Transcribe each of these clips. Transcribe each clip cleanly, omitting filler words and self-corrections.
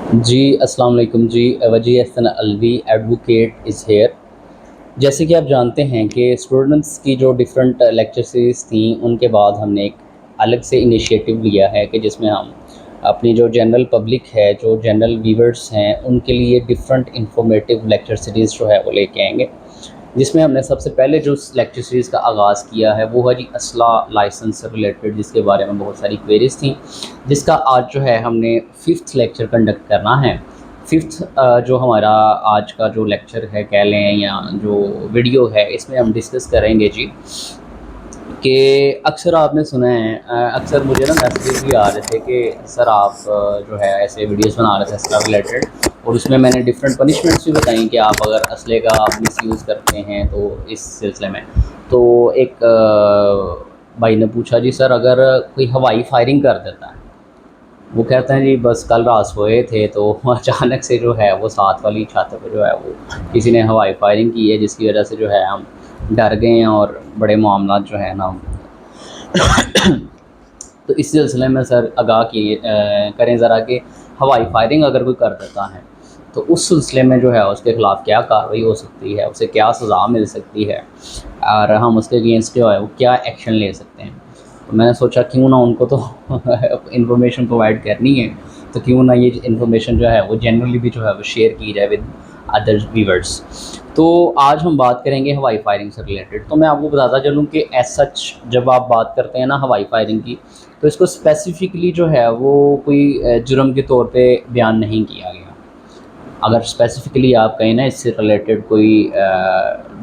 جی السلام علیکم جی، وجی احسن الوی advocate is here. جیسے کہ آپ جانتے ہیں کہ اسٹوڈنٹس کی جو ڈفرینٹ لیکچر سیریز تھیں ان کے بعد ہم نے ایک الگ سے انیشیٹو لیا ہے کہ جس میں ہم اپنی جو جنرل پبلک ہے، جو جنرل ویورز ہیں، ان کے لیے ڈفرینٹ انفارمیٹیو لیکچر سیریز جو ہے وہ لے کے آئیں گے، جس میں ہم نے سب سے پہلے جو لیکچر سیریز کا آغاز کیا ہے وہ ہے جی اسلحہ لائسنس سے ریلیٹڈ، جس کے بارے میں بہت ساری کویریز تھیں، جس کا آج جو ہے ہم نے 5th لیکچر کنڈکٹ کرنا ہے۔ 5th جو ہمارا آج کا جو لیکچر ہے کہہ لیں یا جو ویڈیو ہے، اس میں ہم ڈسکس کریں گے جی کہ اکثر آپ نے سنا ہے، اکثر مجھے نا میسیجز بھی آ رہے تھے کہ سر آپ جو ہے ایسے ویڈیوز بنا رہے تھے اسلحہ ریلیٹڈ، اور اس میں نے ڈفرینٹ پنشمنٹس بھی بتائیں کہ آپ اگر اسلحے کا مس یوز کرتے ہیں تو اس سلسلے میں۔ تو ایک بھائی نے پوچھا جی سر اگر کوئی ہوائی فائرنگ کر دیتا ہے، وہ کہتے ہیں جی بس کل رات سوئے تھے تو اچانک سے جو ہے وہ ساتھ والی چھت پہ جو ہے وہ کسی نے ہوائی فائرنگ کی ہے، جس کی وجہ سے جو ہے ہم ڈر گئے ہیں اور بڑے معاملات جو ہے نا تو اس سلسلے میں سر آگاہ کیے کریں ذرا کہ ہوائی فائرنگ اگر کوئی کر دیتا ہے تو اس سلسلے میں جو ہے اس کے خلاف کیا کارروائی ہو سکتی ہے، اسے کیا سزا مل سکتی ہے، اور ہم اس کے اگینسٹ جو ہے وہ کیا ایکشن لے سکتے ہیں۔ تو میں نے سوچا کیوں نہ ان کو تو انفارمیشن پرووائڈ کرنی ہے، تو کیوں نہ یہ انفارمیشن جو ہے وہ جنرلی بھی جو ہے وہ شیئر کی جائے ود ادر ویورس۔ تو آج ہم بات کریں گے ہوائی فائرنگ سے ریلیٹڈ۔ تو میں آپ کو بتاتا چلوں کہ ایز سچ جب آپ بات کرتے ہیں نا ہوائی فائرنگ کی، تو اس کو اسپیسیفکلی جو ہے وہ کوئی جرم کے طور پہ بیان نہیں کیا گیا۔ اگر اسپیسیفکلی آپ کہیں نا اس سے ریلیٹڈ کوئی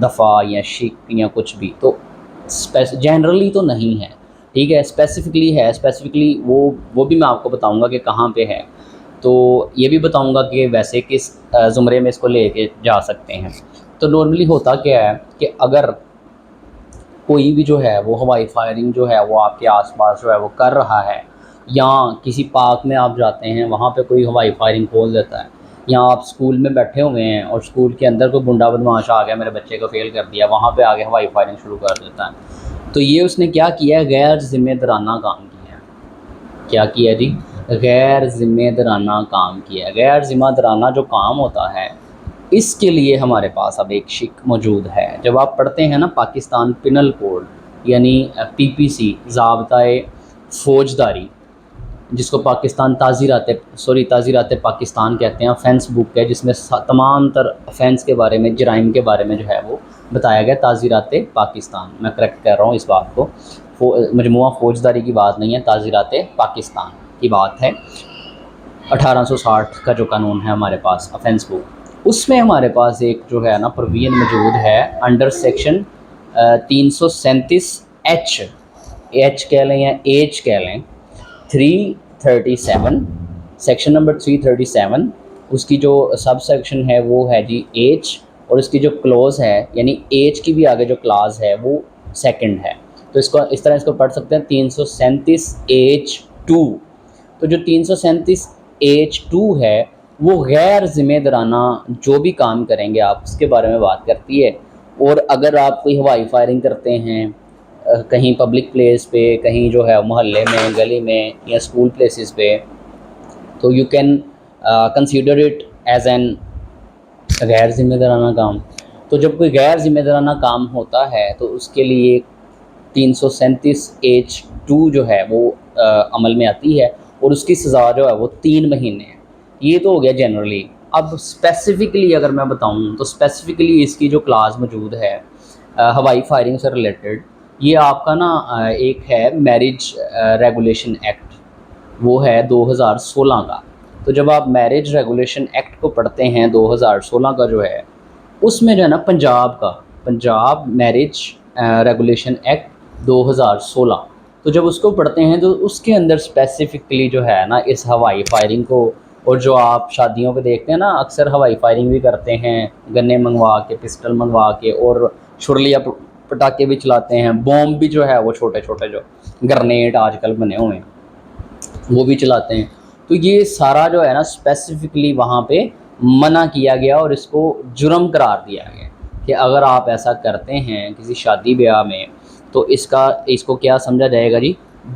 دفعہ یا شک یا کچھ بھی، تو جنرلی تو نہیں ہے، ٹھیک ہے، اسپیسیفکلی ہے۔ اسپیسیفکلی وہ بھی میں آپ کو بتاؤں گا کہ کہاں پہ ہے، تو یہ بھی بتاؤں گا کہ ویسے کس زمرے میں اس کو لے کے جا سکتے ہیں۔ تو نارملی ہوتا کیا ہے کہ اگر کوئی بھی جو ہے وہ ہوائی فائرنگ جو ہے وہ آپ کے آس پاس جو ہے وہ کر رہا ہے، یا کسی پارک میں آپ جاتے ہیں وہاں پہ کوئی ہوائی فائرنگ کھول دیتا ہے، یا آپ اسکول میں بیٹھے ہوئے ہیں اور اسکول کے اندر کوئی گنڈا بدماش آ گیا میرے بچے کو فیل کر دیا، وہاں پہ آگے ہوائی فائرنگ شروع کر دیتا ہے، تو یہ اس نے کیا کیا ہے؟ غیر ذمہ دارانہ کام کیا ہے۔ کیا کیا جی؟ غیر ذمہ دارانہ کام کیا ہے۔ غیر ذمہ دارانہ جو کام ہوتا ہے اس کے لیے ہمارے پاس اب ایک شک موجود ہے۔ جب آپ پڑھتے ہیں نا پاکستان پینل کوڈ یعنی PPC ضابطۂ فوجداری، جس کو پاکستان تعزیرات پاکستان کہتے ہیں، فینس بک ہے جس میں تمام تر فینس کے بارے میں، جرائم کے بارے میں جو ہے وہ بتایا گیا۔ تعزیرات پاکستان، میں کریکٹ کر رہا ہوں اس بات کو، مجموعہ فوجداری کی بات نہیں ہے، تعزیرات پاکستان کی بات ہے۔ 1860 کا جو قانون ہے ہمارے پاس افینس بک، اس میں ہمارے پاس ایک جو ہے نا پروویژن موجود ہے انڈر سیکشن 337 ایچ کہہ لیں یا ایچ کہہ لیں، 337 سیکشن نمبر 337، اس کی جو سب سیکشن ہے وہ ہے جی ایچ، اور اس کی جو کلوز ہے یعنی ایچ کی بھی آگے جو کلاز ہے وہ سیکنڈ ہے، تو اس طرح اس کو پڑھ سکتے ہیں 337H2۔ تو جو 337H2 ہے وہ غیر ذمہ دارانہ جو بھی کام کریں گے آپ اس کے بارے میں بات کرتی ہے۔ اور اگر آپ کوئی ہوائی فائرنگ کرتے ہیں کہیں پبلک پلیس پہ، کہیں جو ہے محلے میں، گلی میں یا اسکول پلیسز پہ، تو you can consider it as an غیر ذمہ دارانہ کام۔ تو جب کوئی غیر ذمہ دارانہ کام ہوتا ہے تو اس کے لیے 337H2 جو ہے وہ عمل میں آتی ہے، اور اس کی سزا جو ہے وہ 3 مہینے ہے۔ یہ تو ہو گیا جنرلی۔ اب اسپیسیفکلی اگر میں بتاؤں تو اسپیسیفکلی اس کی جو کلاس موجود ہے ہوائی فائرنگ سے ریلیٹڈ، یہ آپ کا نا ایک ہے میرج ریگولیشن ایکٹ، وہ ہے 2016 کا۔ تو جب آپ میرج ریگولیشن ایکٹ کو پڑھتے ہیں 2016 کا جو ہے، اس میں جو ہے نا پنجاب میرج ریگولیشن ایکٹ 2016، تو جب اس کو پڑھتے ہیں تو اس کے اندر اسپیسیفکلی جو ہے نا اس ہوائی فائرنگ کو، اور جو آپ شادیوں پہ دیکھتے ہیں نا اکثر ہوائی فائرنگ بھی کرتے ہیں گنے منگوا کے، پسٹل منگوا کے، اور چھرلیاں پٹاخے بھی چلاتے ہیں، بوم بھی جو ہے وہ چھوٹے چھوٹے جو گرنیڈ آج کل بنے ہوئے ہیں وہ بھی چلاتے ہیں۔ تو یہ سارا جو ہے نا اسپیسیفکلی وہاں پہ منع کیا گیا اور اس کو جرم قرار دیا گیا کہ اگر آپ ایسا کرتے ہیں کسی شادی بیاہ میں تو اس کو کیا سمجھا جائے گا جی؟